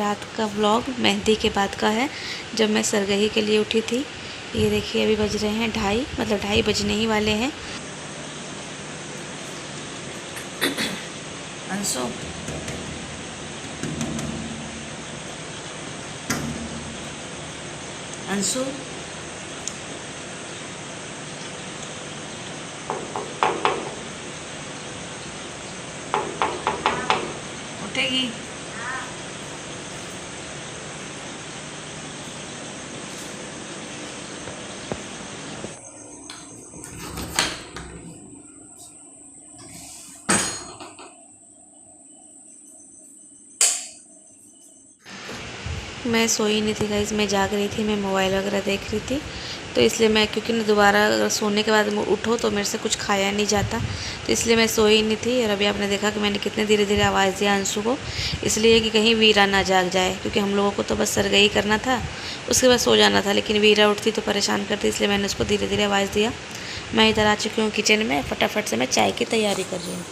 रात का व्लॉग मेहंदी के बाद का है, जब मैं सरगही के लिए उठी थी। ये देखिए अभी बज रहे हैं 2:30, मतलब 2:30 बजने ही वाले हैं। अंशु अंशु उठेगी? मैं सोई नहीं थी गाइस, मैं जाग रही थी, मैं मोबाइल वगैरह देख रही थी। तो इसलिए मैं, क्योंकि ना दोबारा अगर सोने के बाद उठो तो मेरे से कुछ खाया नहीं जाता, तो इसलिए मैं सोई नहीं थी। और अभी आपने देखा कि मैंने कितने धीरे धीरे आवाज़ दिया अंशु को, इसलिए कि कहीं वीरा ना जाग जाए, क्योंकि हम लोगों को तो बस सरगही करना था, उसके बाद सो जाना था। लेकिन वीरा उठती तो परेशान करती, इसलिए मैंने उसको धीरे धीरे आवाज़ दिया। मैं इधर आ चुकी हूँ किचन में, फटाफट से मैं चाय की तैयारी कर रही हूँ।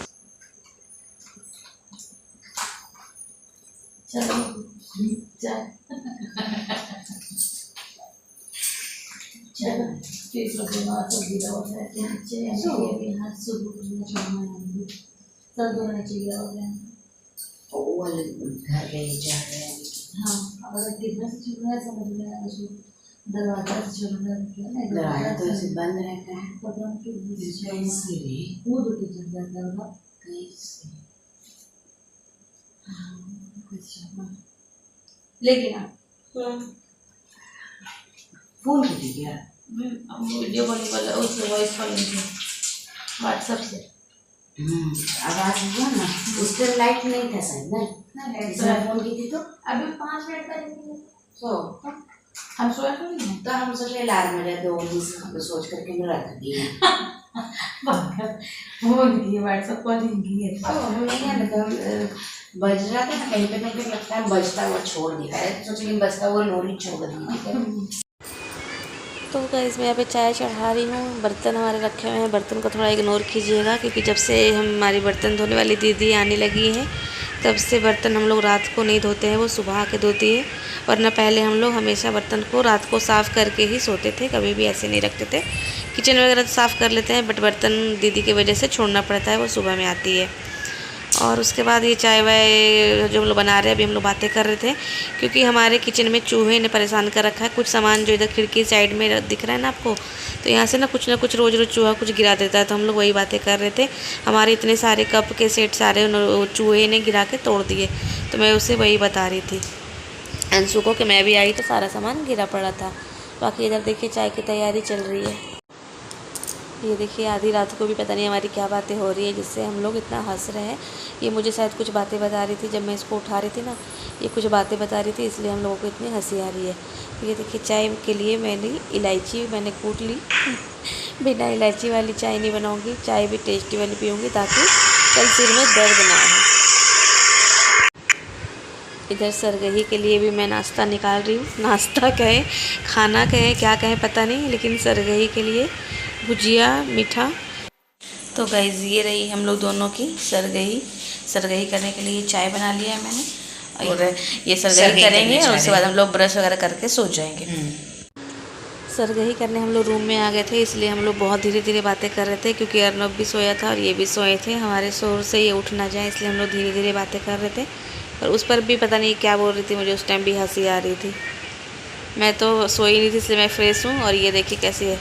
दरवाजा तो ऐसे बंद रहता है, लेकिन फोन कीजिए, वीडियो कॉलिंग वाला उससे वॉइस कॉलिंग व्हाट्सएप से आवाज हुआ ना, उस पर लाइट नहीं था शायद ना, फोन की थी तो अभी 5 मिनट का सो हम सोए तो हम सोचे अलार्म मेरे 2 बजे सोच करके मैं रख दी। फोन की व्हाट्सएप कॉलिंग की है तो हम नहीं है ना, बज रहा था ना कहीं पे, मुझे लगता है बजता हुआ छोड़ दिया है, सोच लेकिन बजता हुआ लोरी छोड़ दी। तो गाइस मैं यहाँ पे चाय चढ़ा रही हूँ। बर्तन हमारे रखे हुए हैं, बर्तन को थोड़ा इग्नोर कीजिएगा, क्योंकि जब से हमारी बर्तन धोने वाली दीदी आने लगी है तब से बर्तन हम लोग रात को नहीं धोते हैं, वो सुबह आके धोती है। वरना पहले हम लोग हमेशा बर्तन को रात को साफ़ करके ही सोते थे, कभी भी ऐसे नहीं रखते थे। किचन वगैरह तो साफ़ कर लेते हैं, बट बर्तन दीदी की वजह से छोड़ना पड़ता है, वो सुबह में आती है। और उसके बाद ये चाय वाय जो हम लोग बना रहे हैं, अभी हम लोग बातें कर रहे थे, क्योंकि हमारे किचन में चूहे ने परेशान कर रखा है। कुछ सामान जो इधर खिड़की साइड में दिख रहा है ना आपको, तो यहाँ से ना कुछ रोज़ चूहा कुछ गिरा देता है। तो हम लोग वही बातें कर रहे थे, हमारे इतने सारे कप के सेट सारे चूहे ने गिरा के तोड़ दिए। तो मैं उसे वही बता रही थी अंशु को कि मैं भी आई तो सारा सामान गिरा पड़ा था। बाकी इधर देखिए चाय की तैयारी चल रही है। ये देखिए आधी रात को भी पता नहीं हमारी क्या बातें हो रही है, जिससे हम लोग इतना हंस रहे हैं। ये मुझे शायद कुछ बातें बता रही थी, जब मैं इसको उठा रही थी ना, ये कुछ बातें बता रही थी, इसलिए हम लोगों को इतनी हंसी आ रही है। तो ये देखिए चाय के लिए इलायची मैंने कूट ली। बिना इलायची वाली चाय नहीं बनाऊँगी, चाय भी टेस्टी वाली पीऊँगी, ताकि कल सिर में दर्द ना हो। इधर सरगही के लिए भी मैं नाश्ता निकाल रही हूँ। नाश्ता कहें, खाना कहें, क्या कहें पता नहीं, लेकिन सरगही के लिए भुजिया मीठा। तो गाइस ये रही हम लोग दोनों की सरगही करने के लिए चाय बना लिया है मैंने, और ये सरगही करेंगे और उसके बाद हम लोग ब्रश वगैरह करके सो जाएंगे। सरगही करने हम लोग रूम में आ गए थे, इसलिए हम लोग बहुत धीरे धीरे बातें कर रहे थे, क्योंकि अर्नब भी सोया था और ये भी सोए थे। हमारे शोर से ये उठ ना जाए, इसलिए हम लोग धीरे धीरे बातें कर रहे थे। और उस पर भी पता नहीं क्या बोल रही थी, मुझे उस टाइम भी हंसी आ रही थी। मैं तो सोई नहीं थी, इसलिए मैं फ्रेश हूँ। और ये देखिए कैसी है।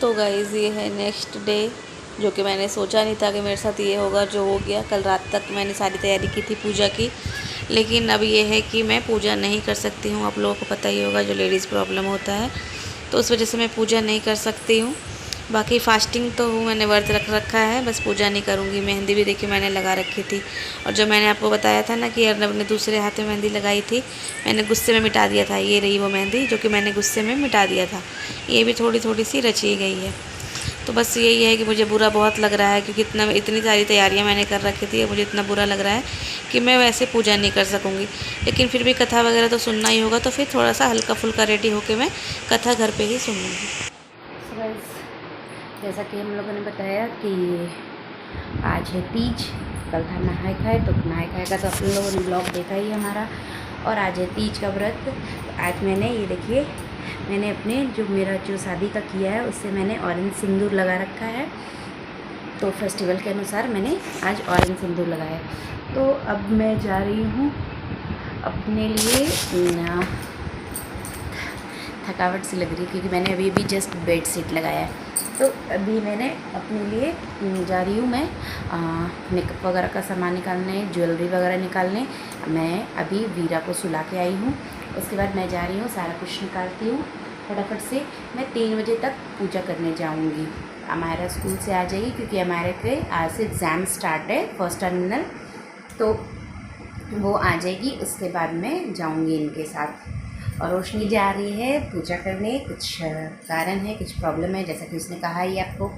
तो गाइस ये है नेक्स्ट डे, जो कि मैंने सोचा नहीं था कि मेरे साथ ये होगा जो हो गया। कल रात तक मैंने सारी तैयारी की थी पूजा की, लेकिन अब ये है कि मैं पूजा नहीं कर सकती हूँ। आप लोगों को पता ही होगा जो लेडीज़ प्रॉब्लम होता है, तो उस वजह से मैं पूजा नहीं कर सकती हूँ। बाकी फ़ास्टिंग तो मैंने व्रत रख रखा है, बस पूजा नहीं करूँगी। मेहंदी भी देखिए मैंने लगा रखी थी, और जो मैंने आपको बताया था ना कि अर्नब ने दूसरे हाथ में मेहंदी लगाई थी, मैंने गुस्से में मिटा दिया था। ये रही वो मेहंदी जो कि मैंने गुस्से में मिटा दिया था। ये भी थोड़ी थोड़ी सी रची गई है। तो बस यही है कि मुझे बुरा बहुत लग रहा है, क्योंकि इतनी सारी तैयारियां मैंने कर रखी थी, मुझे इतना बुरा लग रहा है कि मैं वैसे पूजा नहीं कर सकूँगी। लेकिन फिर भी कथा वगैरह तो सुनना ही होगा, तो फिर थोड़ा सा हल्का फुल्का रेडी होकर मैं कथा घर पे ही सुनूँगी। जैसा कि हम लोगों ने बताया कि आज है तीज, कल था नहाए खाए, तो नहाए खाए का तो आप लोगों ने ब्लॉग देखा ही हमारा। और आज है तीज का व्रत। आज मैंने ये देखिए, मैंने अपने जो मेरा जो शादी का किया है उससे मैंने ऑरेंज सिंदूर लगा रखा है। तो फेस्टिवल के अनुसार मैंने आज ऑरेंज सिंदूर लगाया। तो अब मैं जा रही हूँ अपने लिए, थकावट सी लग रही है क्योंकि मैंने अभी जस्ट बेड शीट लगाया है। तो अभी मैंने अपने लिए जा रही हूँ मैं मेकअप वगैरह का सामान निकालने, ज्वेलरी वगैरह निकालने। मैं अभी वीरा को सुला के आई हूँ, उसके बाद मैं जा रही हूँ सारा कुछ निकालती हूँ फटाफट से। मैं 3 बजे तक पूजा करने जाऊँगी। हमारा स्कूल से आ जाएगी क्योंकि हमारे के आज से एग्ज़ाम स्टार्ट है फर्स्ट टर्मिनल, तो वो आ जाएगी। उसके बाद मैं जाऊँगी इनके साथ। और रोशनी जा रही है पूजा करने, कुछ कारण है, कुछ प्रॉब्लम है, जैसा कि उसने कहा ही आपको।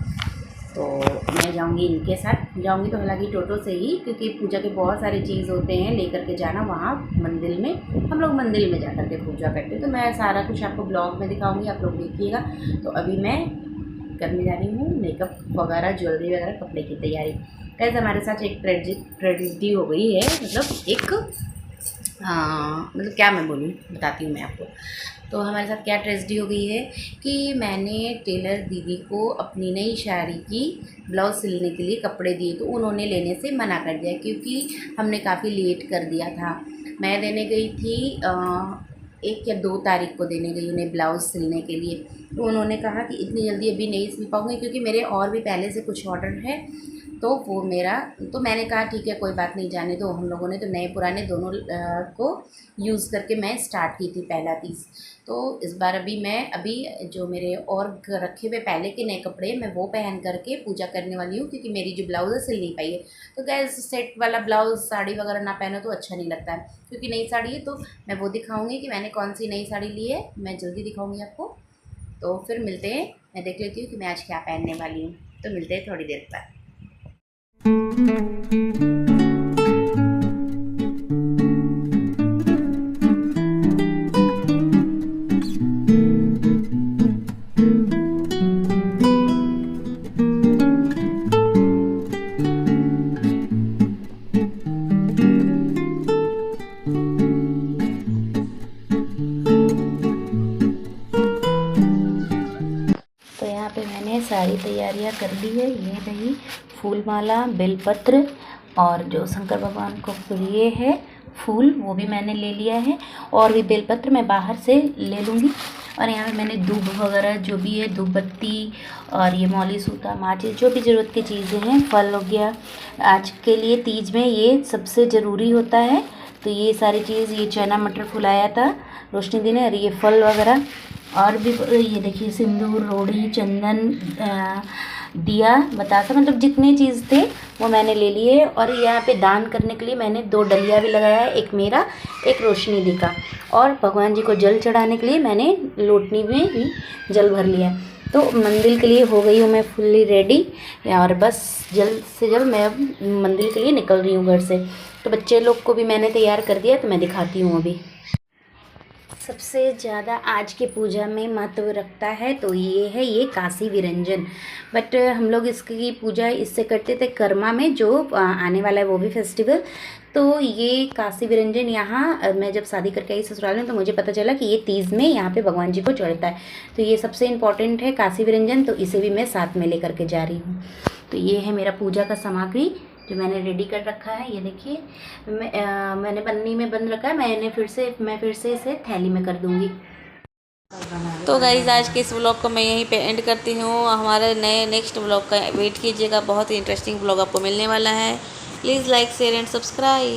तो मैं जाऊंगी इनके साथ, जाऊंगी तो हालांकि टोटो से ही, क्योंकि पूजा के बहुत सारे चीज़ होते हैं लेकर के जाना वहाँ मंदिर में। हम लोग मंदिर में जा कर के पूजा करते हैं, तो मैं सारा कुछ आपको ब्लॉग में दिखाऊंगी, आप लोग देखिएगा। तो अभी मैं करने जा रही हूँ मेकअप वगैरह, ज्वेलरी वगैरह, कपड़े की तैयारी। कैसे हमारे साथ एक ट्रेजेडी हो गई है, मतलब एक मतलब क्या मैं बोलूँ, बताती हूँ मैं आपको। तो हमारे साथ क्या ट्रेजेडी हो गई है कि मैंने टेलर दीदी को अपनी नई साड़ी की ब्लाउज़ सिलने के लिए कपड़े दिए, तो उन्होंने लेने से मना कर दिया क्योंकि हमने काफ़ी लेट कर दिया था। मैं देने गई थी 1 या 2 तारीख को देने गई उन्हें ब्लाउज़ सिलने के लिए। तो उन्होंने कहा कि इतनी जल्दी अभी नहीं सिल पाऊँगी क्योंकि मेरे और भी पहले से कुछ ऑर्डर है, तो वो मेरा, तो मैंने कहा ठीक है कोई बात नहीं, जाने दो। हम लोगों ने तो नए पुराने दोनों को यूज़ करके मैं स्टार्ट की थी पहला पीस। तो इस बार अभी जो मेरे और रखे हुए पहले के नए कपड़े मैं वो पहन करके पूजा करने वाली हूँ, क्योंकि मेरी जो ब्लाउज़ है सिल नहीं पाई है। तो गैस सेट वाला ब्लाउज़ साड़ी वगैरह ना पहनो तो अच्छा नहीं लगता है, क्योंकि नई साड़ी है। तो मैं वो दिखाऊँगी कि मैंने कौन सी नई साड़ी ली है, मैं जल्दी दिखाऊँगी आपको। तो फिर मिलते हैं, मैं देख लेती हूँ कि मैं आज क्या पहनने वाली हूँ। तो मिलते हैं थोड़ी देर बाद। तो यहाँ पे मैंने सारी तैयारियाँ कर ली है। ये रही फूल माला, बेलपत्र, और जो शंकर भगवान को प्रिय है फूल वो भी मैंने ले लिया है, और भी बेलपत्र मैं बाहर से ले लूँगी। और यहाँ पे मैंने दूब वगैरह जो भी है, धूप बत्ती और ये मौली सूता, माचिस, जो भी ज़रूरत की चीज़ें हैं, फल हो गया। आज के लिए तीज में ये सबसे ज़रूरी होता है, तो ये सारी चीज़, ये चना मटर फुलाया था रोशनी दी ने, और ये फल वगैरह, और भी ये देखिए सिंदूर, रोड़ी, चंदन, दिया, बतासा, मतलब जितने चीज़ थे वो मैंने ले लिए। और यहाँ पे दान करने के लिए मैंने 2 डलिया भी लगाया है, एक मेरा, एक रोशनी दी का। और भगवान जी को जल चढ़ाने के लिए मैंने लोटनी में भी जल भर लिया। तो मंदिर के लिए हो गई हूँ मैं फुल्ली रेडी, और बस जल्द से जल्द मैं अब मंदिर के लिए निकल रही हूँ घर से। तो बच्चे लोग को भी मैंने तैयार कर दिया, तो मैं दिखाती हूँ अभी। सबसे ज़्यादा आज की पूजा में महत्व रखता है तो ये है, ये काशी विरंजन। बट हम लोग इसकी पूजा इससे करते थे कर्मा में, जो आने वाला है वो भी फेस्टिवल। तो ये काशी विरंजन यहाँ मैं जब शादी करके आई ससुराल में, तो मुझे पता चला कि ये तीज में यहाँ पे भगवान जी को चढ़ता है। तो ये सबसे इम्पॉर्टेंट है काशी विरंजन, तो इसे भी मैं साथ में लेकर के जा रही हूँ। तो ये है मेरा पूजा का सामग्री जो मैंने रेडी कर रखा है। ये देखिए मैंने पन्नी में बंद रखा है, मैं फिर से इसे थैली में कर दूँगी। तो गाइस आज के इस व्लॉग को मैं यहीं पे एंड करती हूँ। हमारे नए नेक्स्ट व्लॉग का वेट कीजिएगा, बहुत ही इंटरेस्टिंग व्लॉग आपको मिलने वाला है। Please like, share and subscribe.